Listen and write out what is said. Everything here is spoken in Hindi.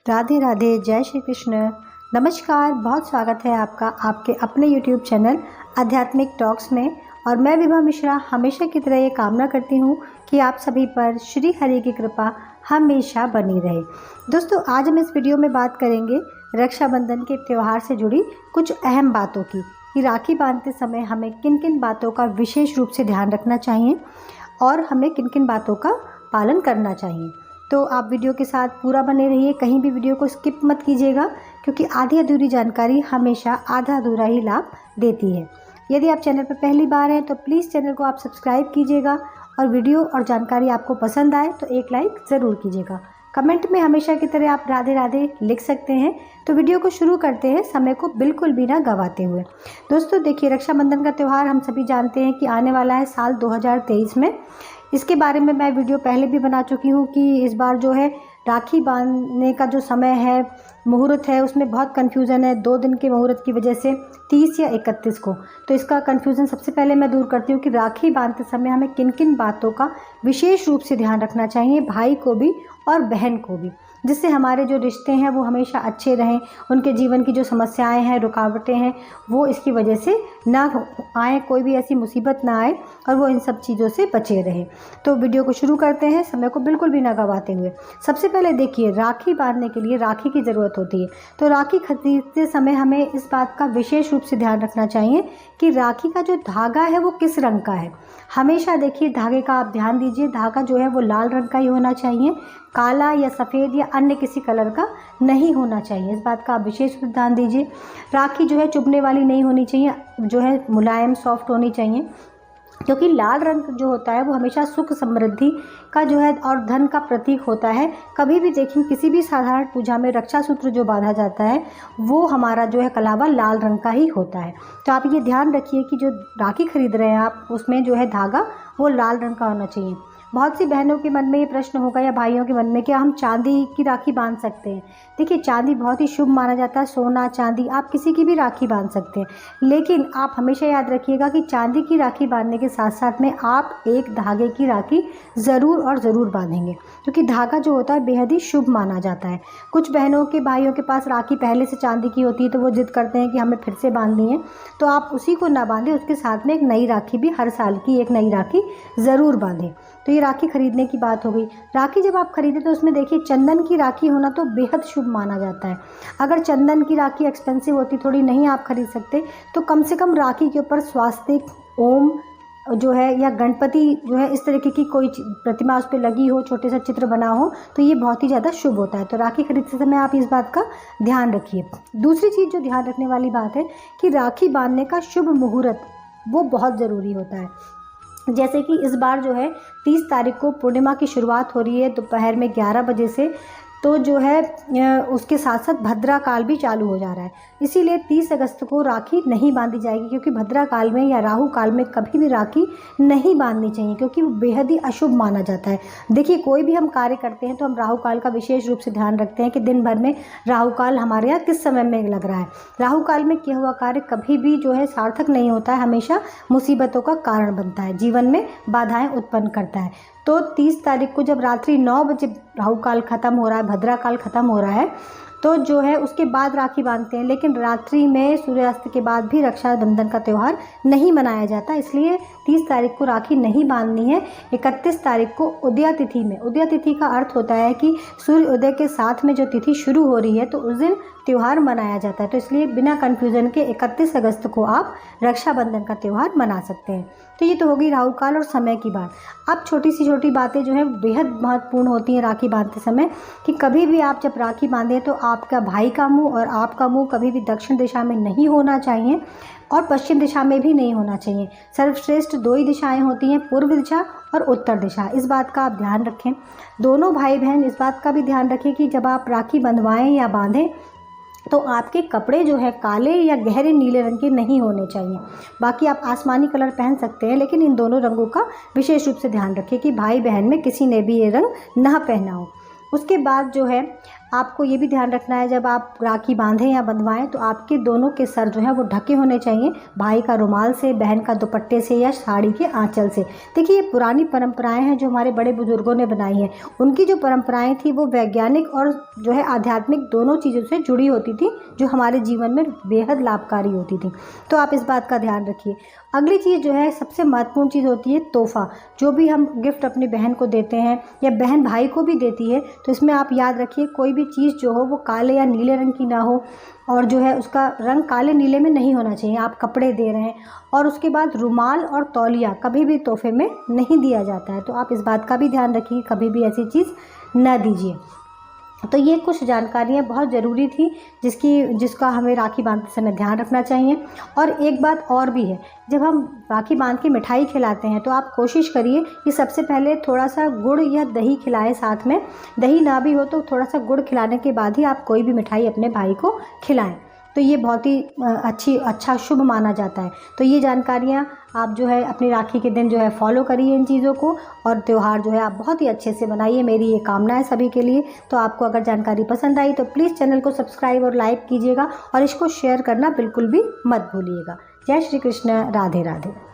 राधे राधे, जय श्री कृष्ण। नमस्कार, बहुत स्वागत है आपका आपके अपने YouTube चैनल आध्यात्मिक टॉक्स में। और मैं विभा मिश्रा हमेशा की तरह ये कामना करती हूँ कि आप सभी पर श्री हरि की कृपा हमेशा बनी रहे। दोस्तों, आज हम इस वीडियो में बात करेंगे रक्षाबंधन के त्यौहार से जुड़ी कुछ अहम बातों की, कि राखी बांधते समय हमें किन किन बातों का विशेष रूप से ध्यान रखना चाहिए और हमें किन किन बातों का पालन करना चाहिए। तो आप वीडियो के साथ पूरा बने रहिए, कहीं भी वीडियो को स्किप मत कीजिएगा, क्योंकि आधी अधूरी जानकारी हमेशा आधा अधूरा ही लाभ देती है। यदि आप चैनल पर पहली बार हैं तो प्लीज़ चैनल को आप सब्सक्राइब कीजिएगा, और वीडियो और जानकारी आपको पसंद आए तो एक लाइक ज़रूर कीजिएगा। कमेंट में हमेशा की तरह आप राधे राधे लिख सकते हैं। तो वीडियो को शुरू करते हैं, समय को बिल्कुल भी ना गंवाते हुए। दोस्तों देखिए, रक्षाबंधन का त्यौहार हम सभी जानते हैं कि आने वाला है साल 2023 में। इसके बारे में मैं वीडियो पहले भी बना चुकी हूँ कि इस बार जो है राखी बांधने का जो समय है, मुहूर्त है, उसमें बहुत कन्फ्यूज़न है। 2 दिन के मुहूर्त की वजह से 30 या 31 को, तो इसका कन्फ्यूज़न सबसे पहले मैं दूर करती हूँ कि राखी बांधते समय हमें किन किन बातों का विशेष रूप से ध्यान रखना चाहिए, भाई को भी और बहन को भी, जिससे हमारे जो रिश्ते हैं वो हमेशा अच्छे रहें। उनके जीवन की जो समस्याएं हैं, रुकावटें हैं, वो इसकी वजह से ना आए, कोई भी ऐसी मुसीबत ना आए और वो इन सब चीज़ों से बचे रहें। तो वीडियो को शुरू करते हैं, समय को बिल्कुल भी ना गंवाते हुए। सबसे पहले देखिए, राखी बांधने के लिए राखी की ज़रूरत होती है। तो राखी खरीदते समय हमें इस बात का विशेष रूप से ध्यान रखना चाहिए कि राखी का जो धागा है वो किस रंग का है। हमेशा देखिए, धागे का आप ध्यान दीजिए, धागा जो है वो लाल रंग का ही होना चाहिए, काला या सफ़ेद या अन्य किसी कलर का नहीं होना चाहिए। इस बात का आप विशेष ध्यान दीजिए। राखी जो है चुभने वाली नहीं होनी चाहिए, जो है मुलायम सॉफ्ट होनी चाहिए, क्योंकि लाल रंग जो होता है वो हमेशा सुख समृद्धि का जो है और धन का प्रतीक होता है। कभी भी देखें, किसी भी साधारण पूजा में रक्षा सूत्र जो बांधा जाता है वो हमारा जो है कलावा लाल रंग का ही होता है। तो आप ये ध्यान रखिए कि जो राखी खरीद रहे हैं आप, उसमें जो है धागा वो लाल रंग का होना चाहिए। बहुत सी बहनों के मन में ये प्रश्न होगा या भाइयों के मन में, क्या हम चांदी की राखी बांध सकते हैं? देखिए, चांदी बहुत ही शुभ माना जाता है। सोना चांदी आप किसी की भी राखी बांध सकते हैं, लेकिन आप हमेशा याद रखिएगा कि चांदी की राखी बांधने के साथ साथ में आप एक धागे की राखी ज़रूर और ज़रूर बांधेंगे, क्योंकि धागा जो होता है बेहद ही शुभ माना जाता है। कुछ बहनों के भाइयों के पास राखी पहले से चांदी की होती है, तो वो जिद करते हैं कि हमें फिर से बांधनी है। तो आप उसी को ना बांधें, उसके साथ में एक नई राखी भी, हर साल की एक नई राखी ज़रूर बांधें। तो ये राखी खरीदने की बात हो गई। राखी जब आप खरीदें तो उसमें देखिए, चंदन की राखी होना तो बेहद शुभ माना जाता है। अगर चंदन की राखी एक्सपेंसिव होती, थोड़ी नहीं आप खरीद सकते, तो कम से कम राखी के ऊपर स्वास्तिक, ओम जो है, या गणपति जो है, इस तरीके की कोई प्रतिमा उस पर लगी हो, छोटे सा चित्र बना हो, तो ये बहुत ही ज़्यादा शुभ होता है। तो राखी खरीदते समय आप इस बात का ध्यान रखिए। दूसरी चीज़ जो ध्यान रखने वाली बात है कि राखी बांधने का शुभ मुहूर्त वो बहुत ज़रूरी होता है। जैसे कि इस बार जो है 30 तारीख को पूर्णिमा की शुरुआत हो रही है दोपहर में 11 बजे से, तो जो है उसके साथ साथ भद्रा काल भी चालू हो जा रहा है। इसीलिए 30 अगस्त को राखी नहीं बांधी जाएगी, क्योंकि भद्रा काल में या राहु काल में कभी भी राखी नहीं बांधनी चाहिए, क्योंकि वो बेहद ही अशुभ माना जाता है। देखिए, कोई भी हम कार्य करते हैं तो हम राहु काल का विशेष रूप से ध्यान रखते हैं कि दिन भर में राहु काल हमारे यहाँ किस समय में लग रहा है। राहु काल में किया हुआ कार्य कभी भी जो है सार्थक नहीं होता है, हमेशा मुसीबतों का कारण बनता है, जीवन में बाधाएं उत्पन्न करता है। तो 30 तारीख को जब रात्रि 9 बजे राहु काल ख़त्म हो रहा है, भद्रा काल ख़त्म हो रहा है, तो जो है उसके बाद राखी बांधते हैं। लेकिन रात्रि में सूर्यास्त के बाद भी रक्षाबंधन का त्यौहार नहीं मनाया जाता, इसलिए 30 तारीख को राखी नहीं बांधनी है। 31 तारीख को उदया तिथि में, उदया तिथि का अर्थ होता है कि सूर्य उदय के साथ में जो तिथि शुरू हो रही है, तो उस दिन त्यौहार मनाया जाता है। तो इसलिए बिना कन्फ्यूज़न के 31 अगस्त को आप रक्षाबंधन का त्यौहार मना सकते हैं। तो ये तो हो गई राहु काल और समय की बात। अब छोटी सी छोटी बातें जो है बेहद महत्वपूर्ण होती हैं राखी बांधते समय, कि कभी भी आप जब राखी बांधें तो आपका भाई का मुंह और आपका मुंह कभी भी दक्षिण दिशा में नहीं होना चाहिए और पश्चिम दिशा में भी नहीं होना चाहिए। सर्वश्रेष्ठ 2 ही दिशाएं होती हैं, पूर्व दिशा और उत्तर दिशा। इस बात का आप ध्यान रखें। दोनों भाई बहन इस बात का भी ध्यान रखें कि जब आप राखी बंधवाएं या बांधें तो आपके कपड़े जो है काले या गहरे नीले रंग के नहीं होने चाहिए। बाकी आप आसमानी कलर पहन सकते हैं, लेकिन इन दोनों रंगों का विशेष रूप से ध्यान रखें कि भाई बहन में किसी ने भी ये रंग ना पहना हो। उसके बाद जो है आपको ये भी ध्यान रखना है जब आप राखी बांधें या बंधवाएं तो आपके दोनों के सर जो है वो ढके होने चाहिए, भाई का रुमाल से, बहन का दुपट्टे से या साड़ी के आंचल से। देखिए, ये पुरानी परंपराएं हैं जो हमारे बड़े बुजुर्गों ने बनाई हैं। उनकी जो परंपराएं थी वो वैज्ञानिक और जो है आध्यात्मिक दोनों चीज़ों से जुड़ी होती थी, जो हमारे जीवन में बेहद लाभकारी होती थी। तो आप इस बात का ध्यान रखिए। अगली चीज़ जो है, सबसे महत्वपूर्ण चीज़ होती है तोहफ़ा। जो भी हम गिफ्ट अपनी बहन को देते हैं या बहन भाई को भी देती है, तो इसमें आप याद रखिए कोई भी चीज़ जो हो वो काले या नीले रंग की ना हो, और जो है उसका रंग काले नीले में नहीं होना चाहिए। आप कपड़े दे रहे हैं, और उसके बाद रुमाल और तौलिया कभी भी तोहफे में नहीं दिया जाता है। तो आप इस बात का भी ध्यान रखिए, कभी भी ऐसी चीज़ न दीजिए। तो ये कुछ जानकारियाँ बहुत ज़रूरी थी जिसका हमें राखी बांधते समय ध्यान रखना चाहिए। और एक बात और भी है, जब हम राखी बांध के मिठाई खिलाते हैं तो आप कोशिश करिए कि सबसे पहले थोड़ा सा गुड़ या दही खिलाएं साथ में। दही ना भी हो तो थोड़ा सा गुड़ खिलाने के बाद ही आप कोई भी मिठाई अपने भाई को खिलाएं। तो ये बहुत ही अच्छा शुभ माना जाता है। तो ये जानकारियाँ आप जो है अपनी राखी के दिन जो है फॉलो करिए इन चीज़ों को, और त्यौहार जो है आप बहुत ही अच्छे से मनाइए। मेरी ये कामना है सभी के लिए। तो आपको अगर जानकारी पसंद आई तो प्लीज़ चैनल को सब्सक्राइब और लाइक कीजिएगा, और इसको शेयर करना बिल्कुल भी मत भूलिएगा। जय श्री कृष्ण, राधे राधे।